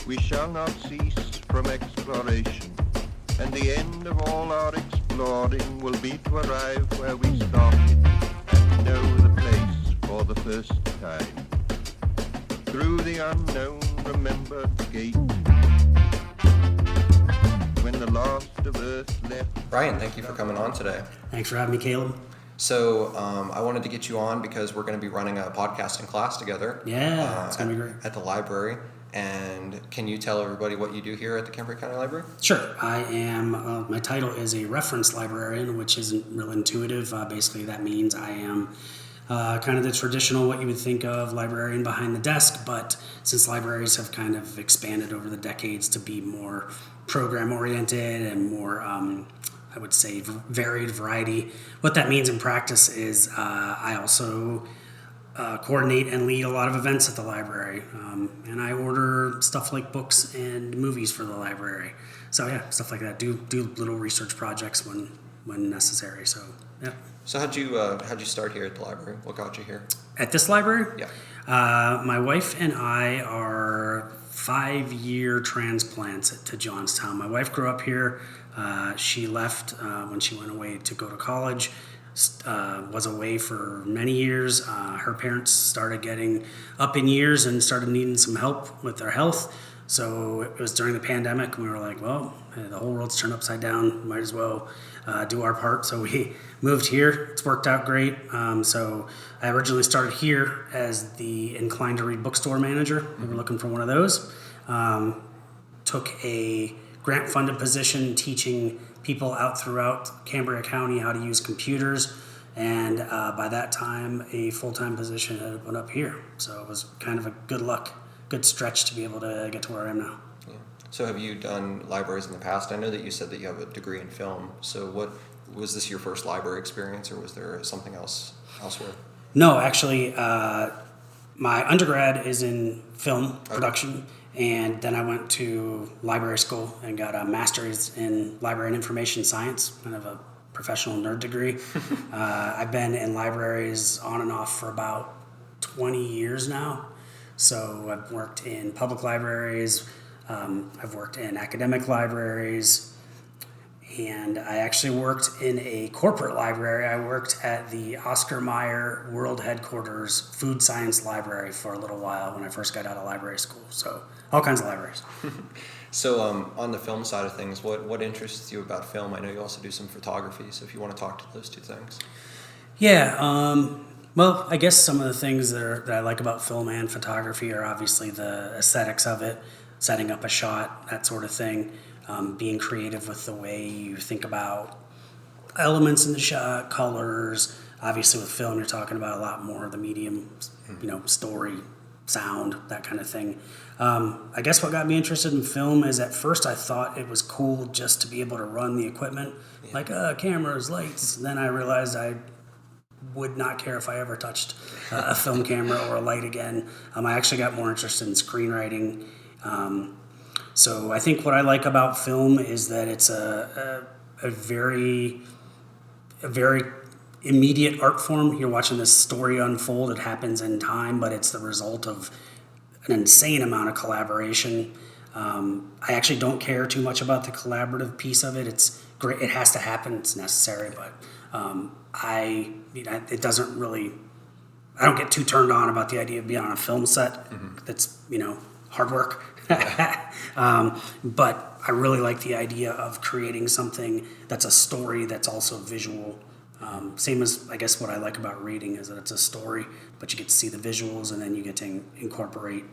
We shall not cease from exploration, and the end of all our exploring will be to arrive where we started and know the place for the first time. Through the unknown remembered gate, when the last of earth left. Brian, thank you for coming on today. Thanks for having me, Caleb. So I wanted to get you on because we're going to be running a podcasting class together. Yeah, it's going to be great. At the library. And can you tell everybody what you do here at the Cambria County Library? Sure. I am, my title is a reference librarian, which isn't real intuitive. Basically, that means I am kind of the traditional, what you would think of, librarian behind the desk. But since libraries have kind of expanded over the decades to be more program-oriented and more, I would say, varied variety, what that means in practice is I also coordinate and lead a lot of events at the library, and I order stuff like books and movies for the library. So yeah, stuff like that. Do little research projects when necessary. So yeah. So how'd you start here at the library? What got you here? At this library? Yeah. My wife and I are 5-year transplants to Johnstown. My wife grew up here. She left when she went away to go to college. Was away for many years. Her parents started getting up in years and started needing some help with their health. So it was during the pandemic, and we were like, well, the whole world's turned upside down. Might as well do our part. So we moved here. It's worked out great. So I originally started here as the Inclined to Read bookstore manager. We were looking for one of those. Took a grant-funded position teaching people out throughout Cambria County how to use computers, and by that time a full-time position had opened up here, so it was kind of a good stretch to be able to get to where I am now. Yeah. So have you done libraries in the past? I know that you said that you have a degree in film, so what was this your first library experience, or was there something else elsewhere? No, actually my undergrad is in film production. And then I went to library school and got a master's in library and information science, kind of a professional nerd degree. I've been in libraries on and off for about 20 years now. So I've worked in public libraries, I've worked in academic libraries, and I actually worked in a corporate library. I worked at the Oscar Mayer World Headquarters Food Science Library for a little while when I first got out of library school. So all kinds of libraries. So on the film side of things, what interests you about film? I know you also do some photography, so if you want to talk to those two things. Yeah, well, I guess some of the things that I like about film and photography are obviously the aesthetics of it, setting up a shot, that sort of thing. Being creative with the way you think about elements in the shot, colors. Obviously with film, you're talking about a lot more of the medium, story, sound, that kind of thing. I guess what got me interested in film is at first I thought it was cool just to be able to run the equipment, like cameras, lights. Then I realized I would not care if I ever touched a film camera or a light again. I actually got more interested in screenwriting. So I think what I like about film is that it's a very immediate art form. You're watching this story unfold. It happens in time, but it's the result of an insane amount of collaboration. I actually don't care too much about the collaborative piece of it. It's great. It has to happen. It's necessary, but it doesn't really. I don't get too turned on about the idea of being on a film set. That's hard work. But I really like the idea of creating something that's a story that's also visual. Same as, I guess, what I like about reading is that it's a story, but you get to see the visuals, and then you get to incorporate,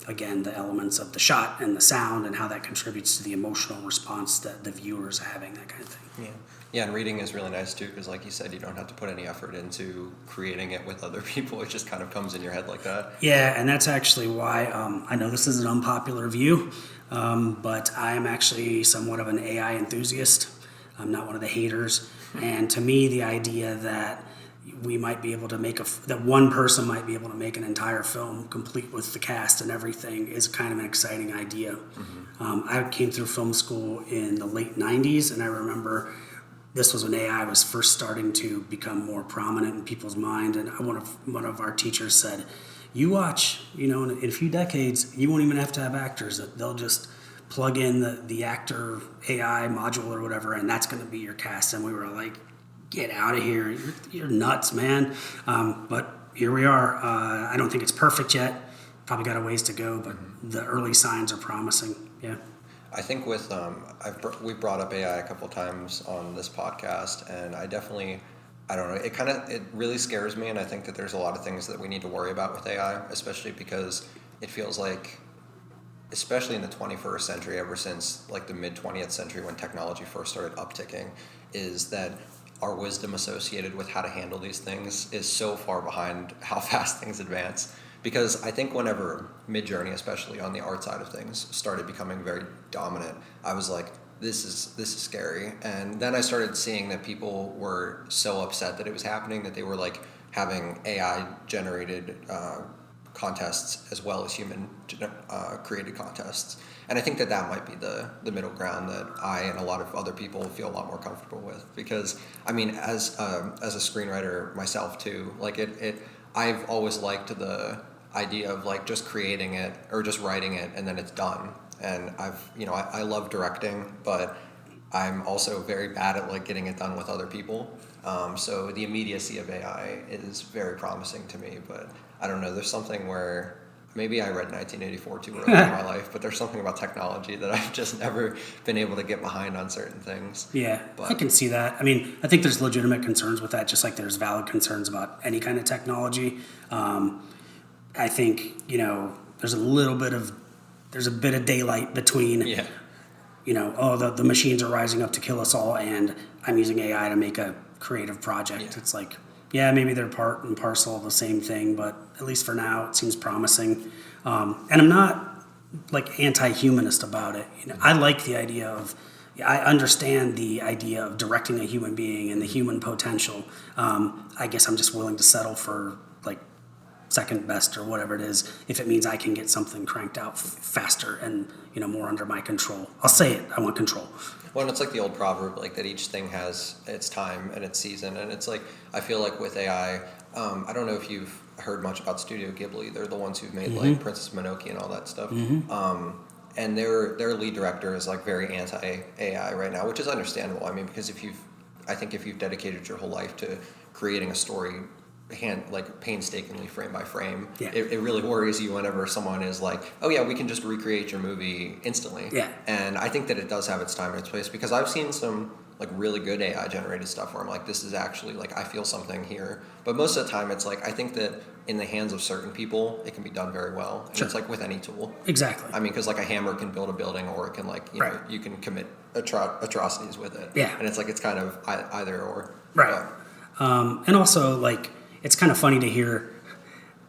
again, the elements of the shot and the sound and how that contributes to the emotional response that the viewer is having, that kind of thing. Yeah, and reading is really nice too, because like you said, you don't have to put any effort into creating it with other people. It just kind of comes in your head like that. Yeah, and that's actually why I know this is an unpopular view, but I am actually somewhat of an AI enthusiast. I'm not one of the haters. And to me, the idea that we might be able to that one person might be able to make an entire film complete with the cast and everything is kind of an exciting idea. I came through film school in the late 90s, and I remember this was when AI was first starting to become more prominent in people's mind. And one of our teachers said, You watch, in a few decades, you won't even have to have actors. They'll just plug in the actor AI module or whatever, and that's going to be your cast. And we were like, get out of here. You're nuts, man. But here we are. I don't think it's perfect yet. Probably got a ways to go, but the early signs are promising. Yeah. I think with we've brought up AI a couple of times on this podcast, and I don't know, it really scares me, and I think that there's a lot of things that we need to worry about with AI, especially because it feels like, especially in the 21st century, ever since like the mid 20th century when technology first started upticking, is that our wisdom associated with how to handle these things is so far behind how fast things advance. Because I think whenever Midjourney, especially on the art side of things, started becoming very dominant, I was like, this is scary. And then I started seeing that people were so upset that it was happening that they were like having AI generated contests as well as human created contests. And I think that might be the middle ground that I and a lot of other people feel a lot more comfortable with. Because I mean, as a screenwriter myself too, like I've always liked the idea of like just creating it or just writing it and then it's done. And I love directing, but I'm also very bad at like getting it done with other people. So the immediacy of AI is very promising to me, but I don't know, there's something where maybe I read 1984 too early in my life, but there's something about technology that I've just never been able to get behind on certain things. Yeah, I can see that. I mean, I think there's legitimate concerns with that, just like there's valid concerns about any kind of technology. I think, there's a bit of daylight between, the machines are rising up to kill us all and I'm using AI to make a creative project. Yeah. It's like, yeah, maybe they're part and parcel of the same thing, but at least for now it seems promising. And I'm not like anti-humanist about it. I like the idea of, I understand the idea of directing a human being and the human potential. I guess I'm just willing to settle for like second best or whatever it is, if it means I can get something cranked out faster and more under my control. I'll say it. I want control. Well, and it's like the old proverb, like that each thing has its time and its season, and it's like I feel like with AI, I don't know if you've heard much about Studio Ghibli. They're the ones who've made like Princess Mononoke and all that stuff. And their lead director is like very anti-AI right now, which is understandable. I mean, because if you've dedicated your whole life to creating a story painstakingly frame by frame, it really worries you whenever someone is like, oh yeah, we can just recreate your movie instantly. Yeah. And I think that it does have its time and its place, because I've seen some like really good AI generated stuff where I'm like, this is actually like, I feel something here. But most of the time it's like, I think that in the hands of certain people, it can be done very well. And it's like with any tool. Exactly. I mean, because like a hammer can build a building, or it can like, you know, you can commit atrocities with it. Yeah. And it's like, it's kind of either or. Right. And also like, it's kind of funny to hear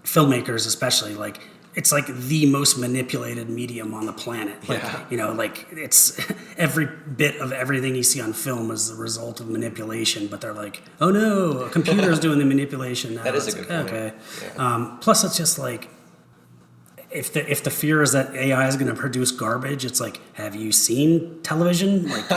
filmmakers, especially, like, it's like the most manipulated medium on the planet. Like, like it's every bit of everything you see on film is the result of manipulation, but they're like, oh no, a computer's doing the manipulation now. That is a good point. Okay. Yeah. Plus it's just like, if the fear is that AI is going to produce garbage, it's like, have you seen television? Like,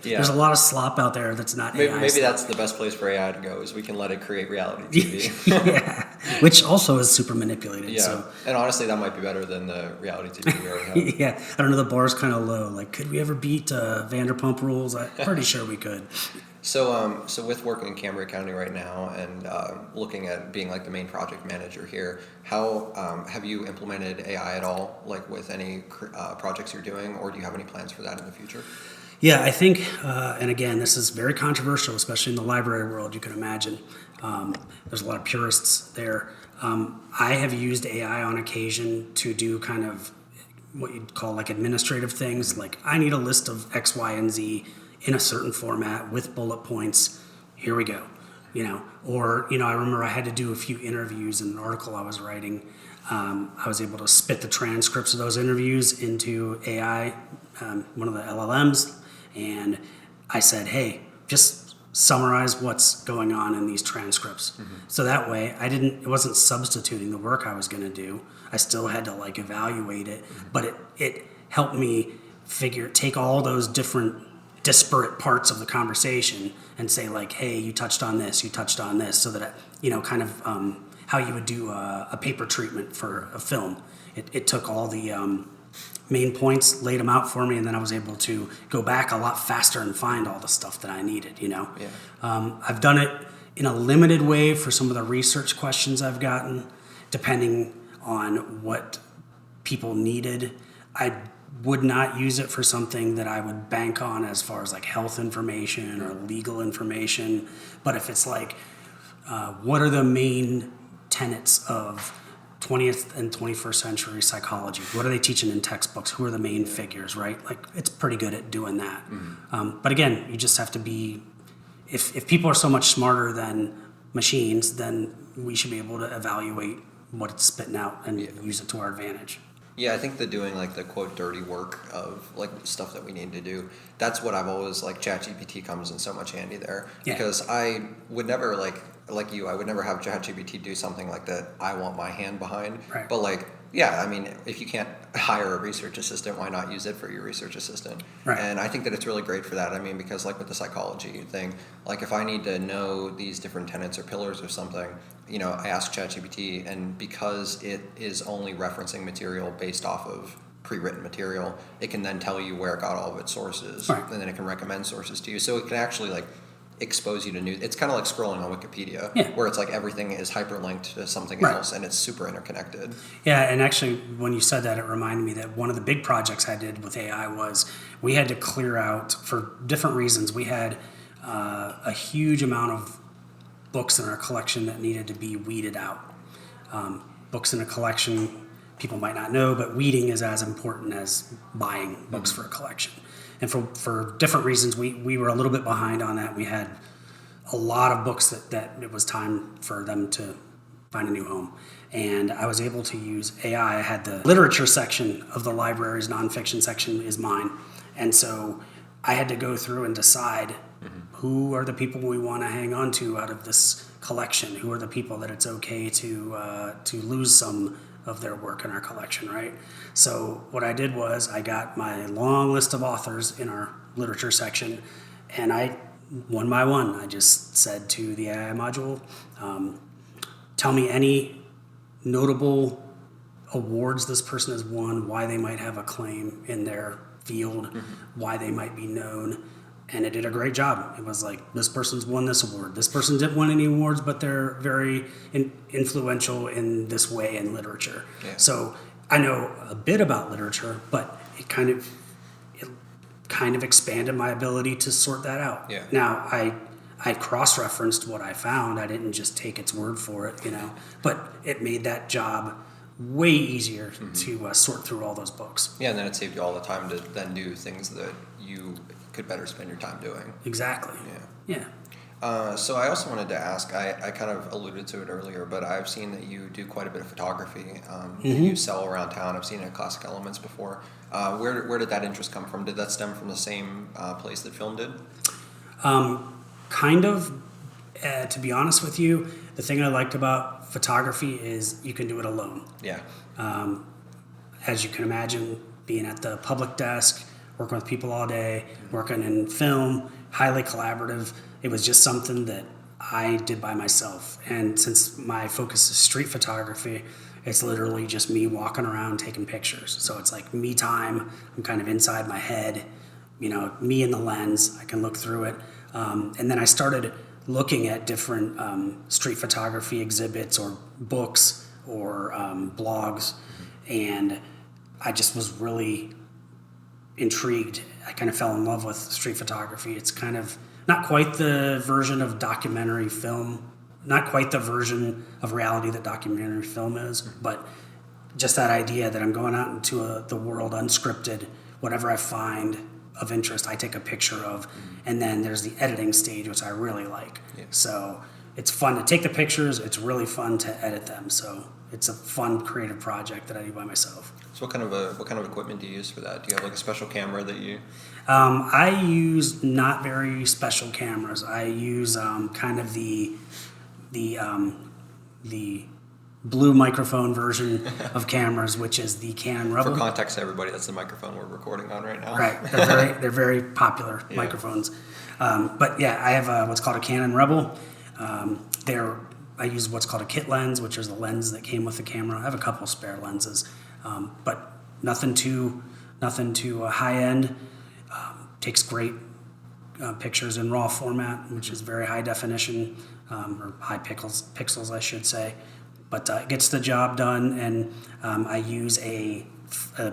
there's a lot of slop out there that's not AI. Maybe that's the best place for AI to go, is we can let it create reality TV. Which also is super manipulated. Yeah, so. And honestly, that might be better than the reality TV we already have. Yeah, I don't know, the bar's kind of low. Like, could we ever beat Vanderpump Rules? I'm pretty sure we could. So with working in Cambria County right now and looking at being like the main project manager here, how have you implemented AI at all, like with any projects you're doing, or do you have any plans for that in the future? Yeah, I think, and again, this is very controversial, especially in the library world, you can imagine. There's a lot of purists there. I have used AI on occasion to do kind of what you'd call like administrative things, like I need a list of X, Y, and Z in a certain format with bullet points. Here we go. Or I remember I had to do a few interviews in an article I was writing. I was able to spit the transcripts of those interviews into AI, one of the LLMs, and I said, hey, just summarize what's going on in these transcripts. Mm-hmm. So that way it wasn't substituting the work I was going to do. I still had to like evaluate it, but it helped me take all those different disparate parts of the conversation and say like, hey, you touched on this, so that it, kind of how you would do a paper treatment for a film. It took all the main points, laid them out for me, and then I was able to go back a lot faster and find all the stuff that I needed, you know. Yeah. I've done it in a limited way for some of the research questions I've gotten, depending on what people needed. I would not use it for something that I would bank on as far as like health information or legal information. But if it's like, what are the main tenets of 20th and 21st century psychology? What are they teaching in textbooks? Who are the main figures, right? Like, it's pretty good at doing that. But again, you just have to be, if people are so much smarter than machines, then we should be able to evaluate what it's spitting out and use it to our advantage. Yeah, I think the doing like the quote dirty work of like stuff that we need to do, that's what I've always like ChatGPT comes in so much handy there. Yeah. Because I would never like you, I would never have ChatGPT do something like that I want my hand behind. Right. But like, yeah, I mean, if you can't hire a research assistant, why not use it for your research assistant? Right. And I think that it's really great for that. I mean, because like with the psychology thing, like if I need to know these different tenets or pillars or something, you know, I ask ChatGPT, and because it is only referencing material based off of pre-written material, it can then tell you where it got all of its sources, right. And then it can recommend sources to you. So it can actually like expose you to new. It's kind of like scrolling on Wikipedia, where it's like everything is hyperlinked to something else, and it's super interconnected. Yeah, and actually, when you said that, it reminded me that one of the big projects I did with AI was we had to clear out, for different reasons, we had a huge amount of books in our collection that needed to be weeded out. Books in a collection, people might not know, but weeding is as important as buying books for a collection. And for different reasons, we were a little bit behind on that. We had a lot of books that it was time for them to find a new home. And I was able to use AI. I had the literature section of the library's nonfiction section is mine. And so I had to go through and decide who are the people we want to hang on to out of this collection? Who are the people that it's okay to lose some of their work in our collection, right? So what I did was I got my long list of authors in our literature section, and I, one by one, I just said to the AI module, tell me any notable awards this person has won, why they might have a claim in their field, why they might be known. And it did a great job. It was like, this person's won this award. This person didn't win any awards, but they're very influential in this way in literature. Yeah. So I know a bit about literature, but it kind of expanded my ability to sort that out. Yeah. Now, I cross-referenced what I found. I didn't just take its word for it, you know. But it made that job way easier to sort through all those books. Yeah, and then it saved you all the time to then do things that you could better spend your time doing. Exactly. Yeah. So I also wanted to ask, I kind of alluded to it earlier, but I've seen that you do quite a bit of photography that you sell around town. I've seen it at Classic Elements before. Where did that interest come from? Did that stem from the same place that film did? Kind of. To be honest with you, the thing I liked about photography is you can do it alone. Yeah. As you can imagine, being at the public desk, working with people all day, working in film, highly collaborative. It was just something that I did by myself. And since my focus is street photography, it's literally just me walking around taking pictures. So it's like me time. I'm kind of inside my head, you know, me in the lens. I can look through it. And then I started looking at different street photography exhibits or books or blogs. And I just was really intrigued. I kind of fell in love with street photography. It's kind of not quite the version of documentary film, not quite the version of reality that documentary film is, but just that idea that I'm going out into the world unscripted, whatever I find of interest, I take a picture of, and then there's the editing stage, which I really like. Yeah. So it's fun to take the pictures. It's really fun to edit them. So it's a fun creative project that I do by myself. So what kind of equipment do you use for that? Do you have like a special camera that you? I use not very special cameras. I use kind of the blue microphone version of cameras, which is the Canon Rebel. For context to everybody, that's the microphone we're recording on right now. Right, they're very popular microphones. But yeah, I have what's called a Canon Rebel. They're I use what's called a kit lens, which is a lens that came with the camera. I have a couple spare lenses, but nothing too high end. Takes great pictures in RAW format, which is very high definition, or high pixels, I should say. But it gets the job done, and I use a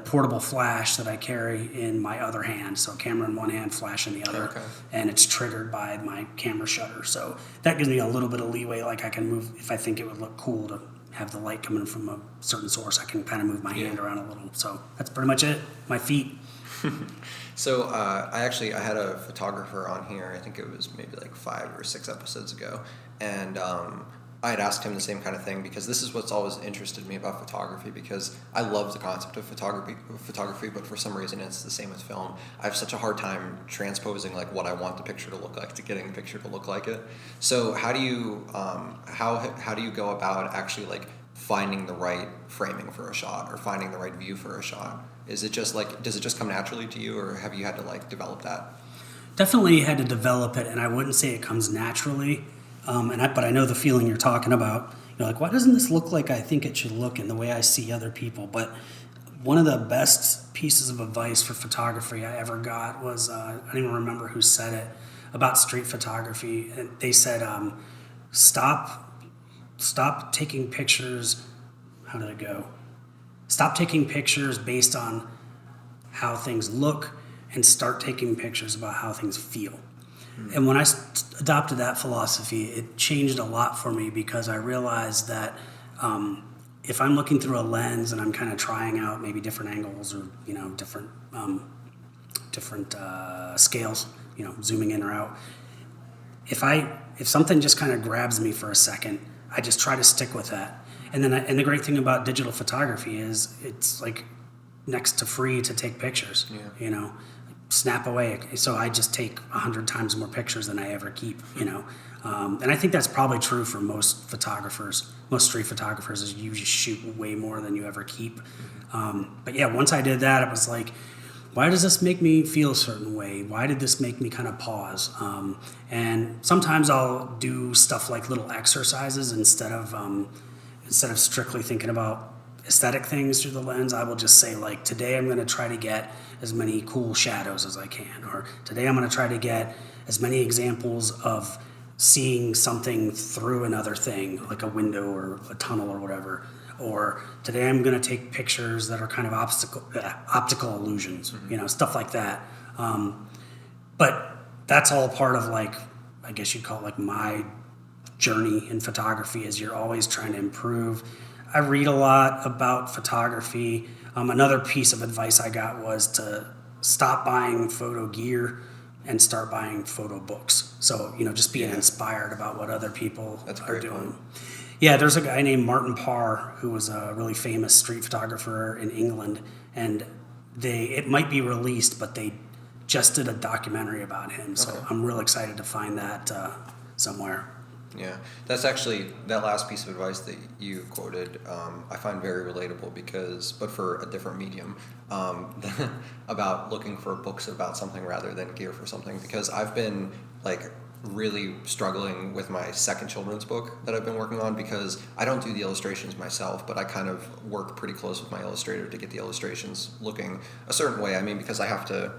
portable flash that I carry in my other hand. So camera in one hand, flash in the other, and it's triggered by my camera shutter. So that gives me a little bit of leeway. Like I can move, if I think it would look cool to have the light coming from a certain source, I can kind of move my hand around a little. So that's pretty much it. My feet. So I had a photographer on here. I think it was maybe like 5 or 6 episodes ago, and I had asked him the same kind of thing, because this is what's always interested me about photography, because I love the concept of photography, but for some reason it's the same with film. I have such a hard time transposing like what I want the picture to look like to getting the picture to look like it. So how do you how do you go about actually like finding the right framing for a shot, or finding the right view for a shot? Is it just like, does it just come naturally to you, or have you had to like develop that? Definitely had to develop it, and I wouldn't say it comes naturally. But I know the feeling you're talking about. You're like, why doesn't this look like I think it should look in the way I see other people? But one of the best pieces of advice for photography I ever got was, I don't even remember who said it, about street photography. And they said, stop taking pictures. How did it go? Stop taking pictures based on how things look, and start taking pictures about how things feel. And when I adopted that philosophy, it changed a lot for me, because I realized that if I'm looking through a lens and I'm kind of trying out maybe different angles, or different scales, zooming in or out, if something just kind of grabs me for a second, I just try to stick with that. And then and the great thing about digital photography is it's like next to free to take pictures. Snap away. So I just take 100 times more pictures than I ever keep, and I think that's probably true for most photographers, most street photographers, is you just shoot way more than you ever keep. But yeah, once I did that, it was like, why does this make me feel a certain way? Why did this make me kind of pause? And sometimes I'll do stuff like little exercises instead of strictly thinking about aesthetic things through the lens. I will just say, like, today I'm going to try to get as many cool shadows as I can, or today I'm going to try to get as many examples of seeing something through another thing, like a window or a tunnel or whatever, or today I'm going to take pictures that are kind of optical illusions, stuff like that. But that's all part of, like, I guess you'd call it like my journey in photography, is you're always trying to improve. I read a lot about photography. Another piece of advice I got was to stop buying photo gear and start buying photo books. So, just being inspired about what other people are doing. Point. Yeah, there's a guy named Martin Parr who was a really famous street photographer in England, and it might be released, but they just did a documentary about him. So I'm real excited to find that somewhere. Yeah, that's actually, that last piece of advice that you quoted, I find very relatable, but for a different medium, about looking for books about something rather than gear for something, because I've been like really struggling with my second children's book that I've been working on, because I don't do the illustrations myself, but I kind of work pretty close with my illustrator to get the illustrations looking a certain way. I mean, because I have to,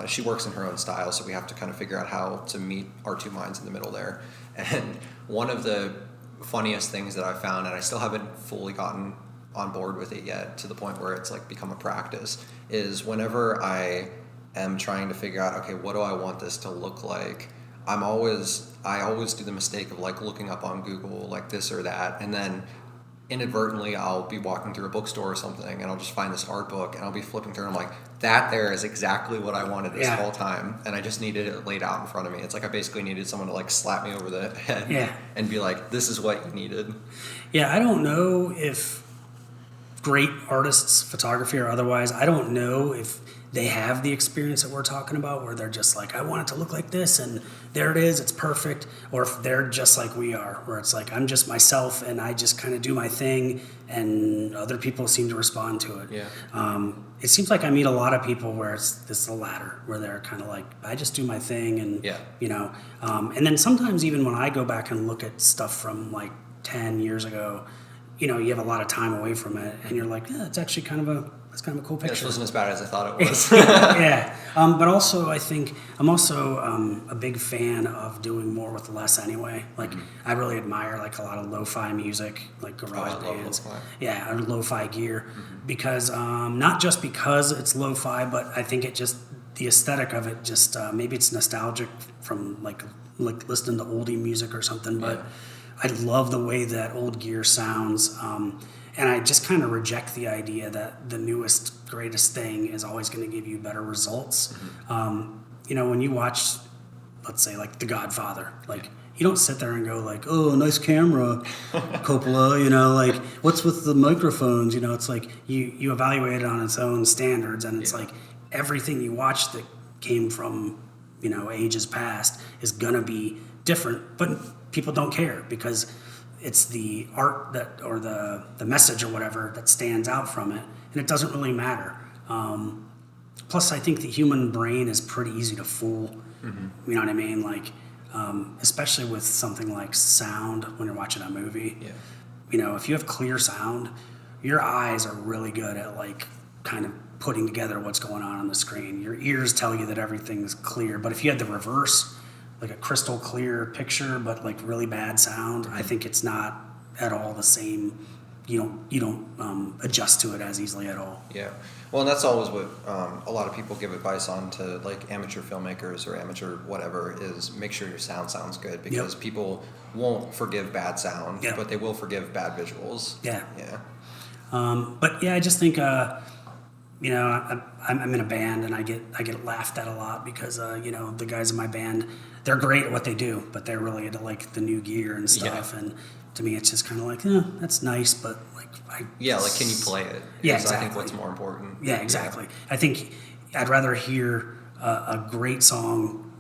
she works in her own style, so we have to kind of figure out how to meet our two minds in the middle there. And one of the funniest things that I've found, and I still haven't fully gotten on board with it yet to the point where it's like become a practice, is whenever I am trying to figure out, okay, what do I want this to look like? I always do the mistake of like looking up on Google like this or that, and then inadvertently I'll be walking through a bookstore or something, and I'll just find this art book, and I'll be flipping through, and I'm like, that there is exactly what I wanted this whole time, and I just needed it laid out in front of me. It's like I basically needed someone to like slap me over the head and be like, this is what you needed. Yeah, I don't know if great artists, photography or otherwise, I don't know if they have the experience that we're talking about, where they're just like, I want it to look like this, and there it is, it's perfect. Or if they're just like we are, where it's like, I'm just myself and I just kind of do my thing, and other people seem to respond to it. It seems like I meet a lot of people where it's the latter, where they're kind of like, I just do my thing, and and then sometimes even when I go back and look at stuff from like 10 years ago, you know, you have a lot of time away from it, and you're like, yeah, it's actually kind of a cool picture. This wasn't as bad as I thought it was. Yeah, but also I think I'm also a big fan of doing more with less anyway. Like I really admire like a lot of lo-fi music, like garage bands. Lo-fi. Yeah, or lo-fi gear, because not just because it's lo-fi, but I think it just the aesthetic of it just maybe it's nostalgic from like listening to oldie music or something, but I love the way that old gear sounds. And I just kind of reject the idea that the newest, greatest thing is always going to give you better results. You know, when you watch, let's say, like The Godfather, like you don't sit there and go like, "Oh, nice camera, Coppola." You know, like what's with the microphones? You know, it's like you evaluate it on its own standards, and it's like everything you watch that came from, you know, ages past is gonna be different, but people don't care because it's the art that or the message or whatever that stands out from it, and it doesn't really matter. Plus, I think the human brain is pretty easy to fool. You know what I mean? Like, especially with something like sound when you're watching a movie. Yeah. You know, if you have clear sound, your eyes are really good at like kind of putting together what's going on the screen. Your ears tell you that everything's clear, but if you had the reverse, like a crystal clear picture, but like really bad sound, I think it's not at all the same. You don't adjust to it as easily at all. Yeah. Well, and that's always what a lot of people give advice on to like amateur filmmakers or amateur whatever is make sure your sound sounds good because people won't forgive bad sound, but they will forgive bad visuals. Yeah. Yeah. But yeah, I just think you know, I'm in a band and I get laughed at a lot because you know, the guys in my band, they're great at what they do, but they're really into like the new gear and stuff. And to me, it's just kind of like, that's nice, but like like can you play it? Yeah, exactly. I think what's more important. Yeah, exactly. Yeah. I think I'd rather hear a great song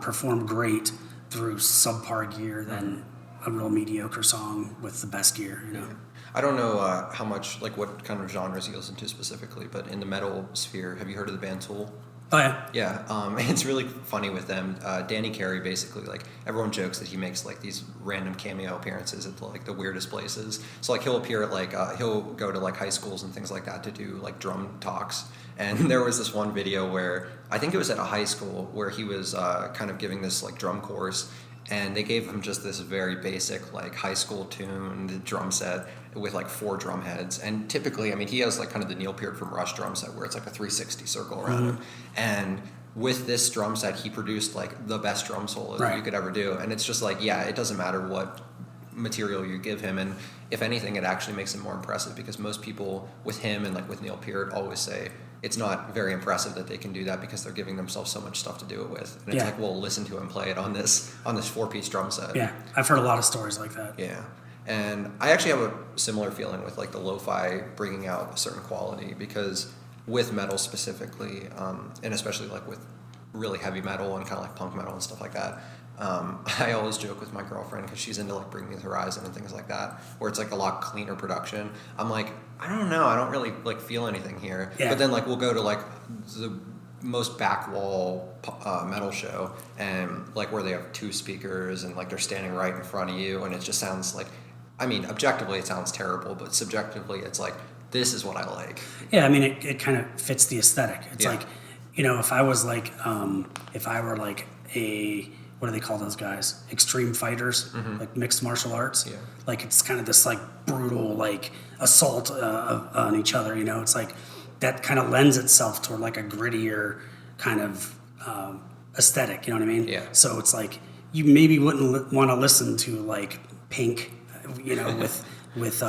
performed great through subpar gear than a real mediocre song with the best gear. You know. Yeah. I don't know how much, like what kind of genres you listen to specifically, but in the metal sphere, have you heard of the band Tool? Oh, yeah. Yeah, it's really funny with them. Danny Carey, basically, like, everyone jokes that he makes, like, these random cameo appearances at, like, the weirdest places. So, like, he'll appear at, like, he'll go to, like, high schools and things like that to do, like, drum talks. And there was this one video where, I think it was at a high school, where he was kind of giving this, like, drum course. And they gave him just this very basic, like, high school tuned drum set with, like, 4 drum heads. And typically, I mean, he has, like, kind of the Neil Peart from Rush drum set where it's, like, a 360 circle around him. And with this drum set, he produced, like, the best drum solo that you could ever do. And it's just like, it doesn't matter what material you give him. And if anything, it actually makes him more impressive because most people with him and, like, with Neil Peart always say, it's not very impressive that they can do that because they're giving themselves so much stuff to do it with. And it's like, well, listen to him play it on this 4-piece drum set. Yeah, I've heard a lot of stories like that. Yeah. And I actually have a similar feeling with like the lo-fi bringing out a certain quality because with metal specifically, and especially like with really heavy metal and kind of like punk metal and stuff like that, I always joke with my girlfriend because she's into like Bring Me the Horizon and things like that, where it's like a lot cleaner production. I'm like, I don't know, I don't really like feel anything here. Yeah. But then like we'll go to like the most back wall metal show and like where they have 2 speakers and like they're standing right in front of you and it just sounds like, I mean, objectively it sounds terrible, but subjectively it's like, this is what I like. Yeah, I mean, it kind of fits the aesthetic. It's like, you know, if I was like, if I were like what do they call those guys? Extreme fighters, like mixed martial arts. Yeah. Like it's kind of this like brutal like assault on each other. You know, it's like that kind of lends itself toward like a grittier kind of aesthetic. You know what I mean? Yeah. So it's like you maybe wouldn't want to listen to like Pink, you know, with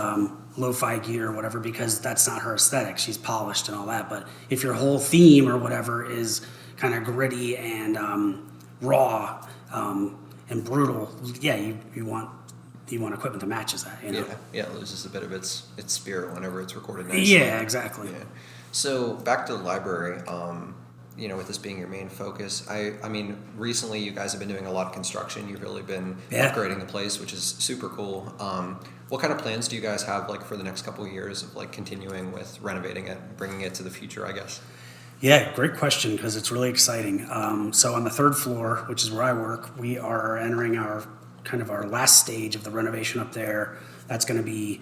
lo-fi gear or whatever because that's not her aesthetic. She's polished and all that. But if your whole theme or whatever is kind of gritty and raw. And brutal, you want equipment that matches that, you know? Yeah, it loses a bit of its spirit whenever it's recorded nicely. Yeah, exactly. Yeah. So back to the library, you know, with this being your main focus, I mean, recently you guys have been doing a lot of construction. You've really been upgrading the place, which is super cool. What kind of plans do you guys have, like, for the next couple of years of, like, continuing with renovating it, bringing it to the future, I guess? Yeah, great question because it's really exciting. So on the 3rd floor, which is where I work, we are entering our kind of our last stage of the renovation up there. That's going to be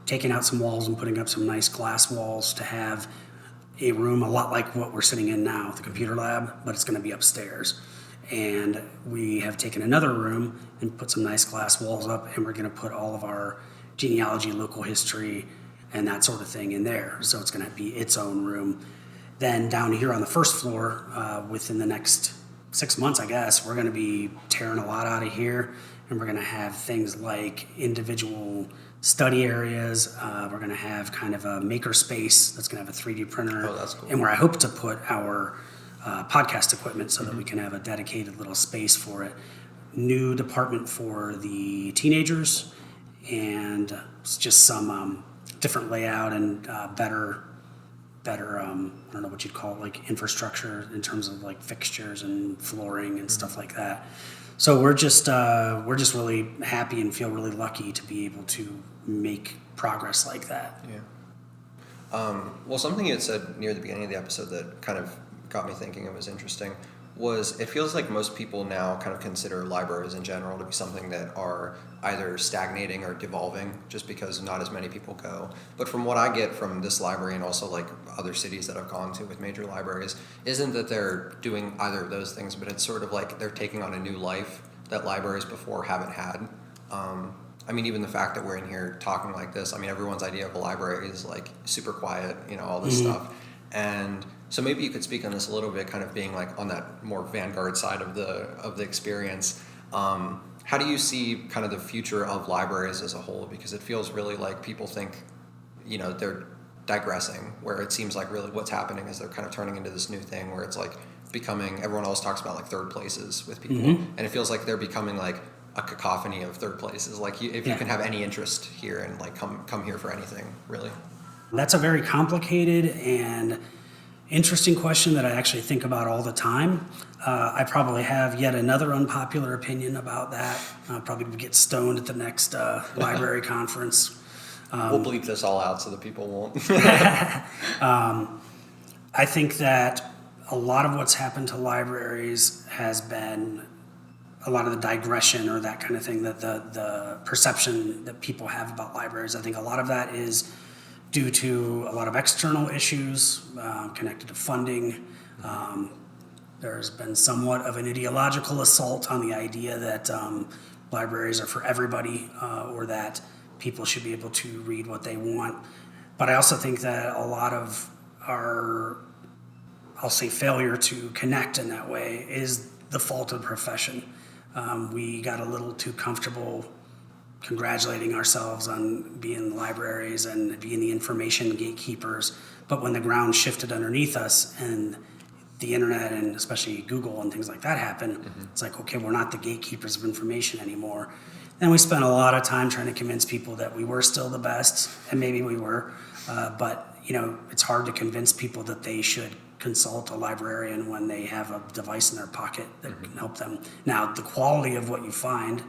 taking out some walls and putting up some nice glass walls to have a room a lot like what we're sitting in now, the computer lab, but it's going to be upstairs. And we have taken another room and put some nice glass walls up, and we're going to put all of our genealogy, local history, and that sort of thing in there. So it's going to be its own room. Then down here on the first floor, within the next 6 months, I guess, we're going to be tearing a lot out of here, and we're going to have things like individual study areas. We're going to have kind of a maker space that's going to have a 3D printer. Oh, that's cool. And where I hope to put our podcast equipment so that we can have a dedicated little space for it. New department for the teenagers, and it's just some different layout and better I don't know what you'd call it, like infrastructure in terms of like fixtures and flooring and stuff like that. So we're just really happy and feel really lucky to be able to make progress like that. Yeah. Well, something you had said near the beginning of the episode that kind of got me thinking and was interesting was it feels like most people now kind of consider libraries in general to be something that are either stagnating or devolving just because not as many people go. But from what I get from this library and also like other cities that I've gone to with major libraries, isn't that they're doing either of those things, but it's sort of like they're taking on a new life that libraries before haven't had. I mean, even the fact that we're in here talking like this, I mean, everyone's idea of a library is like super quiet, you know, all this stuff. And so maybe you could speak on this a little bit, kind of being like on that more vanguard side of the experience. How do you see kind of the future of libraries as a whole? Because it feels really like people think, you know, they're digressing, where it seems like really what's happening is they're kind of turning into this new thing where it's like becoming, everyone always talks about like third places with people. And it feels like they're becoming like a cacophony of third places. Like if you can have any interest here and like come here for anything, really. That's a very complicated and interesting question that I actually think about all the time. I probably have yet another unpopular opinion about that. I'll probably get stoned at the next library conference. We'll bleep this all out so that people won't. I think that a lot of what's happened to libraries has been a lot of the digression or that kind of thing, that the perception that people have about libraries. I think a lot of that is due to a lot of external issues connected to funding. There's been somewhat of an ideological assault on the idea that libraries are for everybody or that people should be able to read what they want. But I also think that a lot of our, I'll say, failure to connect in that way is the fault of the profession. We got a little too comfortable congratulating ourselves on being libraries and being the information gatekeepers. But when the ground shifted underneath us and the internet and especially Google and things like that happened, it's like, okay, we're not the gatekeepers of information anymore. And we spent a lot of time trying to convince people that we were still the best, and maybe we were, but you know, it's hard to convince people that they should consult a librarian when they have a device in their pocket that can help them. Now, the quality of what you find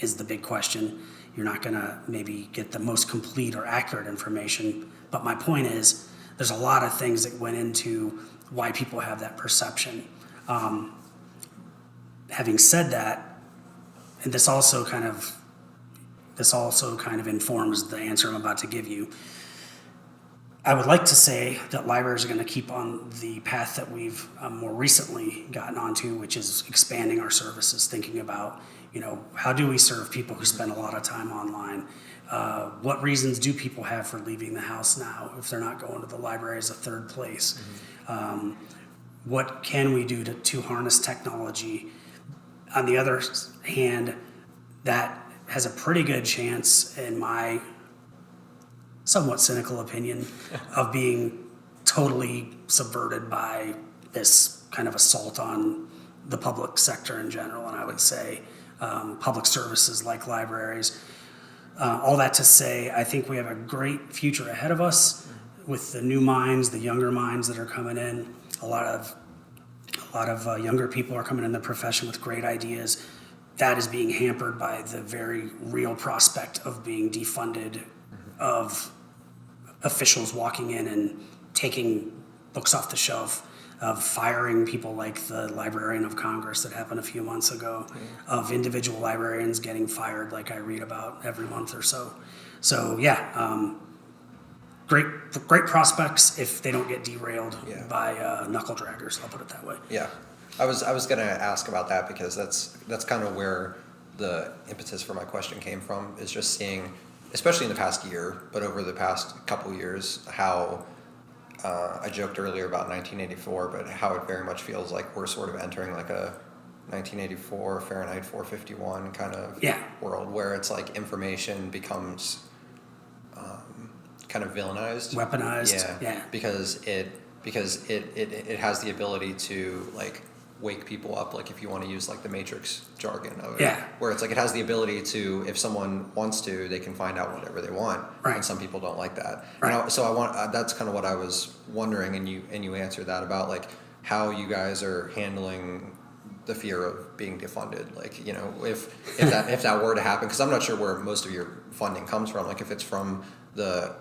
is the big question. You're not going to maybe get the most complete or accurate information. But my point is, there's a lot of things that went into why people have that perception. Having said that, and this also kind of informs the answer I'm about to give you. I would like to say that libraries are going to keep on the path that we've more recently gotten onto, which is expanding our services, thinking about, you know, how do we serve people who spend a lot of time online? What reasons do people have for leaving the house now if they're not going to the library as a third place? What can we do to harness technology? On the other hand, that has a pretty good chance, in my somewhat cynical opinion, of being totally subverted by this kind of assault on the public sector in general. And I would say public services like libraries. All that to say, I think we have a great future ahead of us with the new minds, the younger minds that are coming in. A lot of younger people are coming in the profession with great ideas. That is being hampered by the very real prospect of being defunded, of officials walking in and taking books off the shelf. of firing people like the Librarian of Congress that happened a few months ago, of individual librarians getting fired like I read about every month or so. So yeah, great prospects if they don't get derailed by knuckle draggers. I'll put it that way. Yeah, I was going to ask about that because that's kind of where the impetus for my question came from, is just seeing, especially in the past year, but over the past couple years, how I joked earlier about 1984, but how it very much feels like we're sort of entering like a 1984 Fahrenheit 451 kind of world, where it's like information becomes kind of villainized, weaponized, because it has the ability to like wake people up, like if you want to use like the Matrix jargon of it, where it's like it has the ability to, if someone wants to, they can find out whatever they want, and some people don't like that. So I want that's kind of what I was wondering, and you answered that about like how you guys are handling the fear of being defunded, like, you know, if that were to happen, because I'm not sure where most of your funding comes from, like if it's from the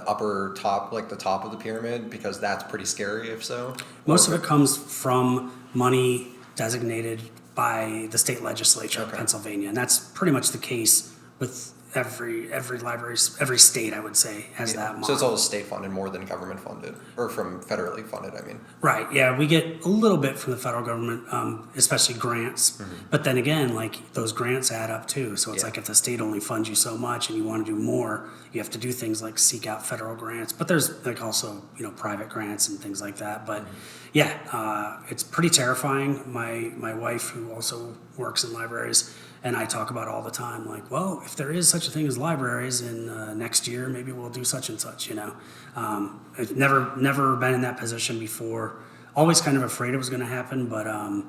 upper top, like the top of the pyramid, because that's pretty scary if so. Most of it comes from money designated by the state legislature of Pennsylvania, and that's pretty much the case with every library, every state, I would say, has that model. So it's all state funded more than government funded, or from federally funded, I mean. Right, yeah, we get a little bit from the federal government, especially grants, but then again, like those grants add up too. So it's like if the state only funds you so much and you want to do more, you have to do things like seek out federal grants, but there's like also, you know, private grants and things like that. But it's pretty terrifying. My wife, who also works in libraries, and I talk about all the time, like, well, if there is such a thing as libraries in next year, maybe we'll do such and such, you know. I've never been in that position before. Always kind of afraid it was going to happen, but I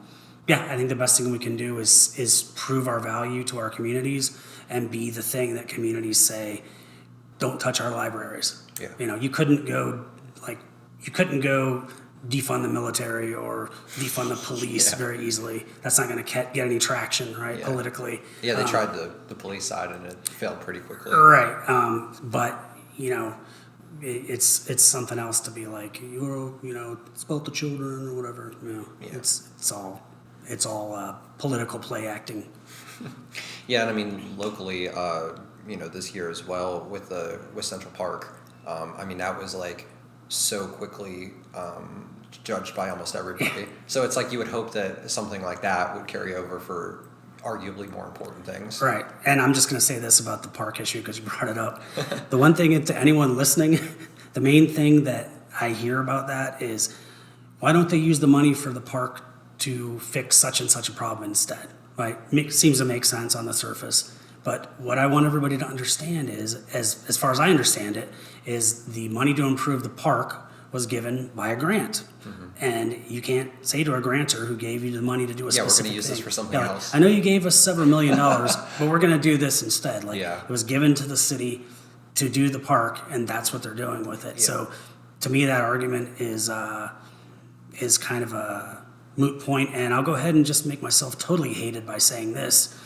think the best thing we can do is prove our value to our communities and be the thing that communities say, don't touch our libraries. Yeah. You know, you couldn't go defund the military or defund the police very easily. That's not going to get any traction, right, politically. Yeah, they tried the police side and it failed pretty quickly. Right, but, you know, it's something else to be like, you know, it's about the children or whatever. You know, it's all political play acting. Yeah, and I mean, locally, you know, this year as well with Central Park, I mean, that was like so quickly judged by almost everybody. So it's like you would hope that something like that would carry over for arguably more important things. Right. And I'm just going to say this about the park issue because you brought it up. The one thing to anyone listening, the main thing that I hear about that is, why don't they use the money for the park to fix such and such a problem instead? Right? Seems to make sense on the surface. But what I want everybody to understand is, as far as I understand it, is the money to improve the park was given by a grant. And you can't say to a grantor who gave you the money to do a specific thing, we're going to use this for something else. I know you gave us several $1 million, but we're going to do this instead. Like, it was given to the city to do the park, and that's what they're doing with it. So to me, that argument is kind of a moot point, and I'll go ahead and just make myself totally hated by saying this.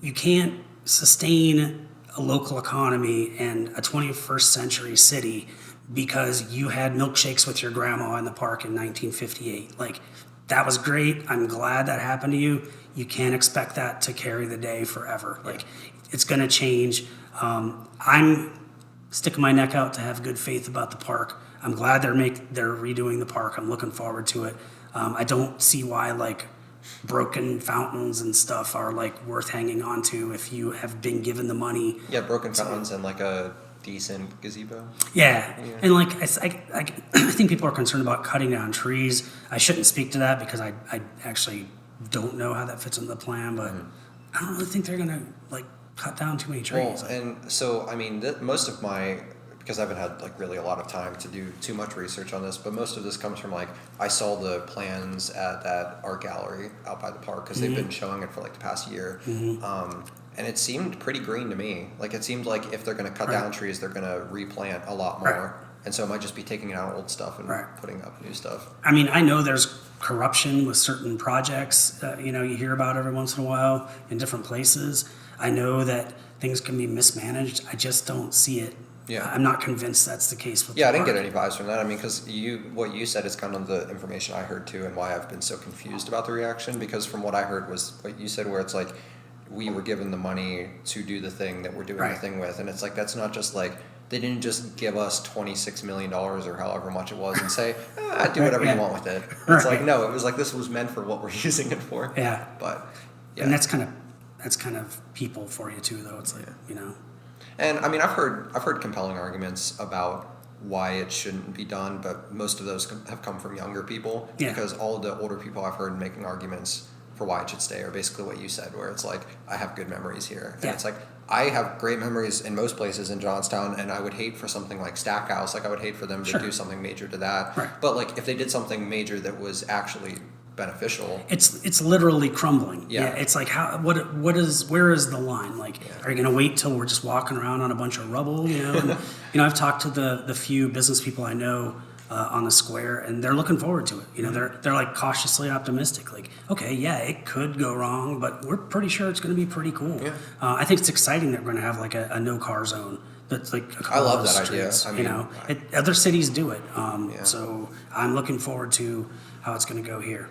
You can't sustain a local economy and a 21st century city because you had milkshakes with your grandma in the park in 1958. Like, that was great. I'm glad that happened to you. You can't expect that to carry the day forever. Like, it's going to change. I'm sticking my neck out to have good faith about the park. I'm glad they're redoing the park. I'm looking forward to it. I don't see why, like, broken fountains and stuff are like worth hanging on to if you have been given the money. Yeah, broken fountains and like a decent gazebo. Yeah. And like I think people are concerned about cutting down trees. I shouldn't speak to that because I actually don't know how that fits into the plan, but I don't really think they're gonna like cut down too many trees. Well, and so I mean, most of my, because I haven't had like really a lot of time to do too much research on this, but most of this comes from like, I saw the plans at that art gallery out by the park because they've been showing it for like the past year. And it seemed pretty green to me. Like, it seemed like if they're going to cut down trees, they're going to replant a lot more. And so it might just be taking out old stuff and putting up new stuff. I mean, I know there's corruption with certain projects, you know, you hear about every once in a while in different places. I know that things can be mismanaged. I just don't see it Yeah. I'm not convinced that's the case with Yeah, I the didn't get park. any vibes from that. I mean, because what you said is kind of the information I heard too, and why I've been so confused about the reaction. Because from what I heard was what you said, where it's like we were given the money to do the thing that we're doing Right. the thing with, and it's like that's not just like they didn't just give us $26 million or however much it was and say, do whatever Yeah. you want with it. It's Right. like no, it was like this was meant for what we're using it for. Yeah. But yeah. And that's kind of people for you too, though. It's like, you know. And I mean, I've heard compelling arguments about why it shouldn't be done, but most of those have come from younger people. Yeah. Because all of the older people I've heard making arguments for why it should stay are basically what you said, where it's like, I have good memories here. And Yeah. it's like, I have great memories in most places in Johnstown, and I would hate for something like Stackhouse, like I would hate for them to Sure. do something major to that. Right. But like, if they did something major that was actually beneficial. It's literally crumbling. Yeah. It's like where is the line? Like, are you going to wait till we're just walking around on a bunch of rubble? You know, and, you know, I've talked to the few business people I know on the square, and they're looking forward to it. You know, they're like cautiously optimistic. Like, okay, yeah, it could go wrong, but we're pretty sure it's going to be pretty cool. Yeah. I think it's exciting that we're going to have like a no car zone. That's like a couple I love of those that idea. streets, I you mean, know, other cities do it. Yeah. So I'm looking forward to how it's going to go here.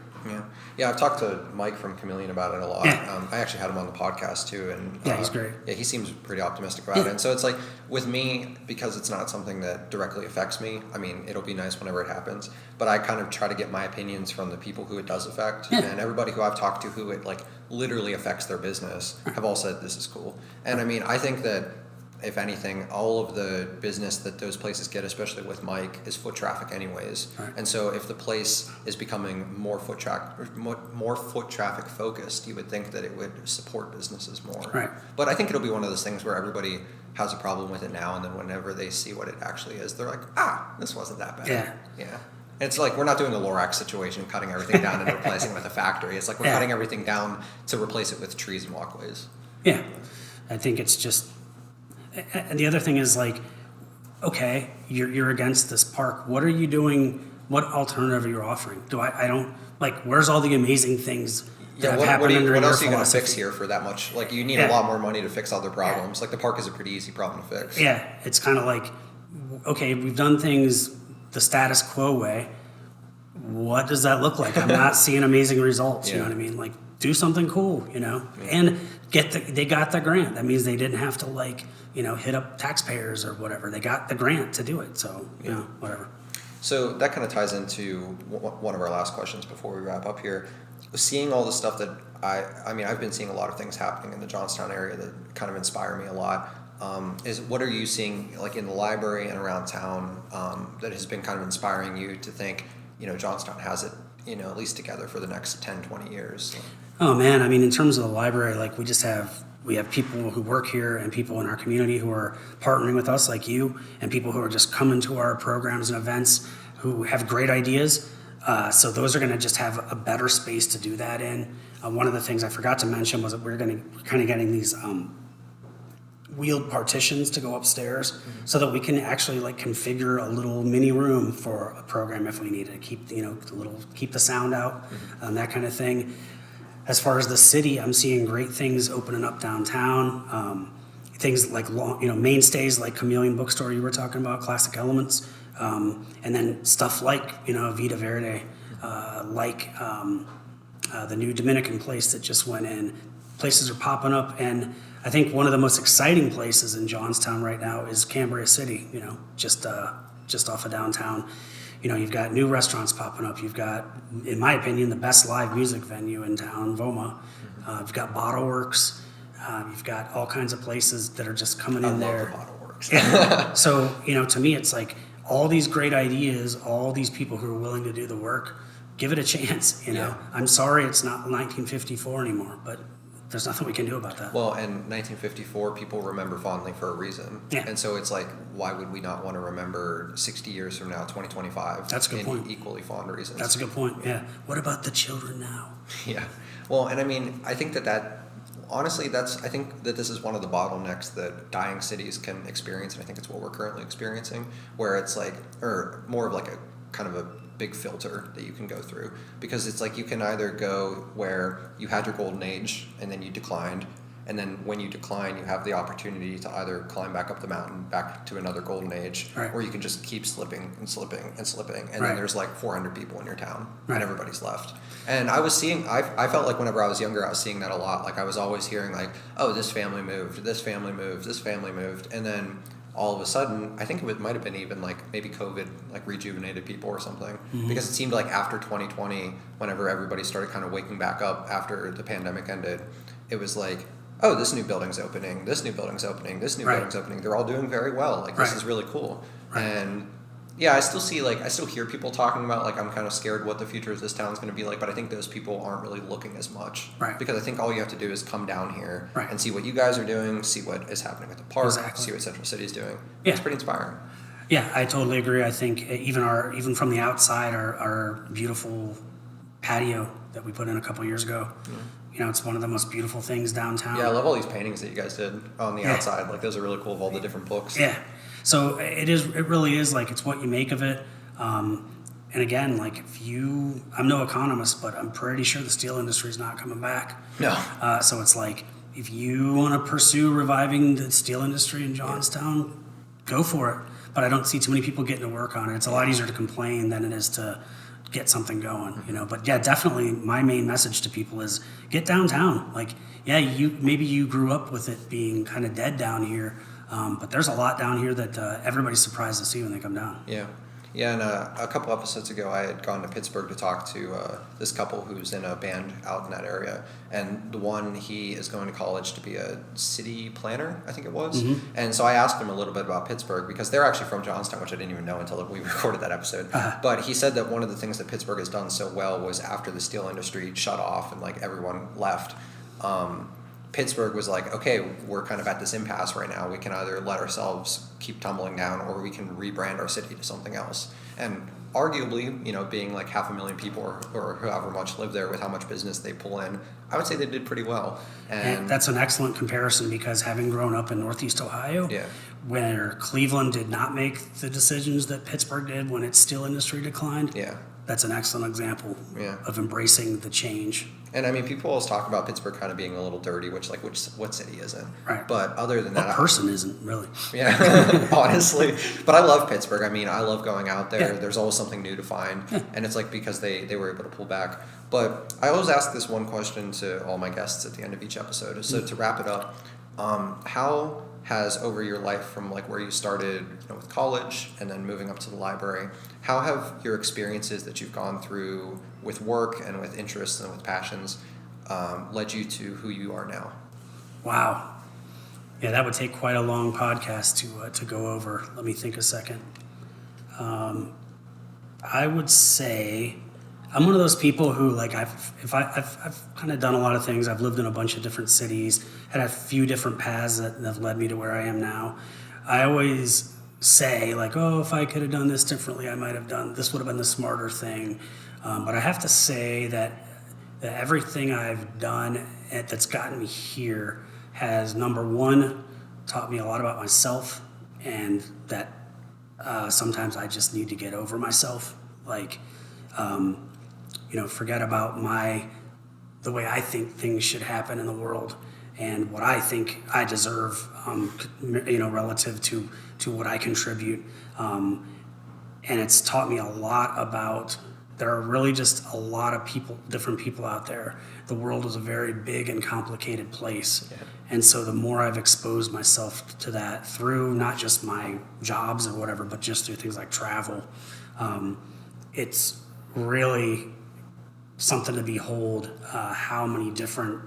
Yeah, I've talked to Mike from Chameleon about it a lot. Yeah. I actually had him on the podcast too, and Yeah, he's great. Yeah, he seems pretty optimistic about it. And so it's like with me, because it's not something that directly affects me. I mean, it'll be nice whenever it happens, but I kind of try to get my opinions from the people who it does affect, Yeah. and everybody who I've talked to who it like literally affects their business have all said this is cool. And I mean, I think that if anything, all of the business that those places get, especially with Mike, is foot traffic anyways. Right. And so if the place is becoming more foot traffic focused, you would think that it would support businesses more. Right. But I think it'll be one of those things where everybody has a problem with it now, and then whenever they see what it actually is, they're like, this wasn't that bad. Yeah. Yeah. It's like we're not doing a Lorax situation, cutting everything down and replacing it with a factory. It's like we're cutting everything down to replace it with trees and walkways. Yeah, I think it's just, and the other thing is like, okay, you're against this park. What are you doing? What alternative are you offering? I don't like. Where's all the amazing things that have happened under what your else are you going to philosophy? fix here for that much? Like you need a Yeah. lot more money to fix other problems. Like the park is a pretty easy problem to fix. Yeah, it's kind of like, okay, we've done things the status quo way. What does that look like? I'm not seeing amazing results. You know Yeah. what I mean? Like, do something cool. You know, and they got the grant. That means they didn't have to like, you know, hit up taxpayers or whatever. They got the grant to do it. So you know, whatever. So that kind of ties into one of our last questions before we wrap up here. Seeing all the stuff that I mean, I've been seeing a lot of things happening in the Johnstown area that kind of inspire me a lot. Is what are you seeing like in the library and around town that has been kind of inspiring you to think, you know, Johnstown has it, you know, at least together for the next 10, 20 years? Oh man, I mean, in terms of the library, like we have people who work here and people in our community who are partnering with us, like you, and people who are just coming to our programs and events who have great ideas. So those are going to just have a better space to do that in. One of the things I forgot to mention was that we're kind of getting these wheeled partitions to go upstairs so that we can actually like configure a little mini room for a program if we need to keep the sound out, that kind of thing. As far as the city, I'm seeing great things opening up downtown. Things like mainstays like Chameleon Bookstore you were talking about, Classic Elements, and then stuff like Vita Verde, the new Dominican place that just went in. Places are popping up, and I think one of the most exciting places in Johnstown right now is Cambria City. Just off of downtown. You've got new restaurants popping up. You've got, in my opinion, the best live music venue in town, Voma. You've got Bottle Works. You've got all kinds of places that are just coming in there. I love the Bottle Works. Yeah. So, to me, it's like all these great ideas, all these people who are willing to do the work, give it a chance. Yeah. I'm sorry it's not 1954 anymore, but there's nothing we can do about that. Well, and 1954 people remember fondly for a reason. Yeah. And so it's like, why would we not want to remember 60 years from now, 2025? That's a good point. Equally fond reasons. That's a good point, yeah. What about the children now? Yeah. Well, and I mean, I think honestly, I think that this is one of the bottlenecks that dying cities can experience, and I think it's what we're currently experiencing, where it's like, or more of like a kind of a big filter that you can go through, because it's like you can either go where you had your golden age and then you declined, and then when you decline, you have the opportunity to either climb back up the mountain, back to another golden age, Right. or you can just keep slipping and slipping and slipping, and Right. then there's like 400 people in your town, Right. and everybody's left. And I was seeing, I felt like whenever I was younger, I was seeing that a lot. Like I was always hearing like, oh, this family moved, this family moved, this family moved, and then all of a sudden, I think it might have been even like maybe COVID like rejuvenated people or something, because it seemed like after 2020, whenever everybody started kind of waking back up after the pandemic ended, it was like, oh, this new building's opening, this new building's opening, this new Right. building's opening. They're all doing very well. Like this Right. is really cool. Right. And yeah, I still hear people talking about like, I'm kind of scared what the future of this town's going to be like, but I think those people aren't really looking as much. Right. Because I think all you have to do is come down here Right. and see what you guys are doing, see what is happening with the park, Exactly. see what Central City is doing. Yeah. It's pretty inspiring. Yeah, I totally agree. I think even from the outside, our beautiful patio that we put in a couple years ago, you know, it's one of the most beautiful things downtown. Yeah, I love all these paintings that you guys did on the Yeah. outside. Like those are really cool of all the different books. Yeah. So it really is like, it's what you make of it. And again, like I'm no economist, but I'm pretty sure the steel industry is not coming back. No. So it's like, if you want to pursue reviving the steel industry in Johnstown, go for it. But I don't see too many people getting to work on it. It's a lot easier to complain than it is to get something going, you know. But yeah, definitely my main message to people is get downtown. Like, yeah, maybe you grew up with it being kind of dead down here, but there's a lot down here that everybody's surprised to see when they come down. Yeah. Yeah, and a couple episodes ago, I had gone to Pittsburgh to talk to this couple who's in a band out in that area. And the one, he is going to college to be a city planner, I think it was. Mm-hmm. And so I asked him a little bit about Pittsburgh, because they're actually from Johnstown, which I didn't even know until we recorded that episode. But he said that one of the things that Pittsburgh has done so well was after the steel industry shut off and like everyone left, Pittsburgh was like, okay, we're kind of at this impasse right now. We can either let ourselves keep tumbling down, or we can rebrand our city to something else. And arguably, you know, being like 500,000 people or however much live there with how much business they pull in, I would say they did pretty well. And that's an excellent comparison, because having grown up in Northeast Ohio, Yeah. where Cleveland did not make the decisions that Pittsburgh did when its steel industry declined, Yeah. that's an excellent example Yeah. of embracing the change. And I mean, people always talk about Pittsburgh kind of being a little dirty, which what city isn't? Right. But other than What that, person isn't, really? yeah, honestly. But I love Pittsburgh. I mean, I love going out there. Yeah. There's always something new to find. And it's like because they were able to pull back. But I always ask this one question to all my guests at the end of each episode. So to wrap it up, how has over your life from like where you started, you know, with college and then moving up to the library, how have your experiences that you've gone through with work and with interests and with passions led you to who you are now? Wow. Yeah, that would take quite a long podcast to go over. Let me think a second. I would say I'm one of those people who, like, I've kind of done a lot of things. I've lived in a bunch of different cities, had a few different paths that have led me to where I am now. I always say, like, oh, if I could have done this differently, I might have done this, would have been the smarter thing. But I have to say that everything I've done that's gotten me here has, number one, taught me a lot about myself, and that sometimes I just need to get over myself. Like, forget about the way I think things should happen in the world and what I think I deserve, relative to what I contribute. And it's taught me a lot about, there are really just a lot of different people out there. The world is a very big and complicated place. Yeah. And so the more I've exposed myself to that through not just my jobs or whatever, but just through things like travel, it's really something to behold, how many different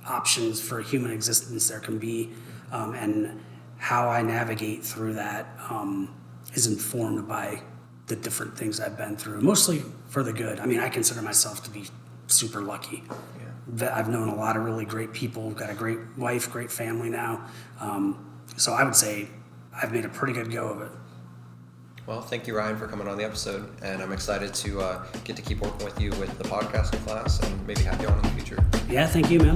options for human existence there can be, and how I navigate through that is informed by the different things I've been through, mostly for the good. I mean, I consider myself to be super lucky. Yeah. I've known a lot of really great people, got a great wife, great family now. So I would say I've made a pretty good go of it. Well, thank you, Ryan, for coming on the episode, and I'm excited to get to keep working with you with the podcasting class and maybe have you on in the future. Yeah, thank you, man.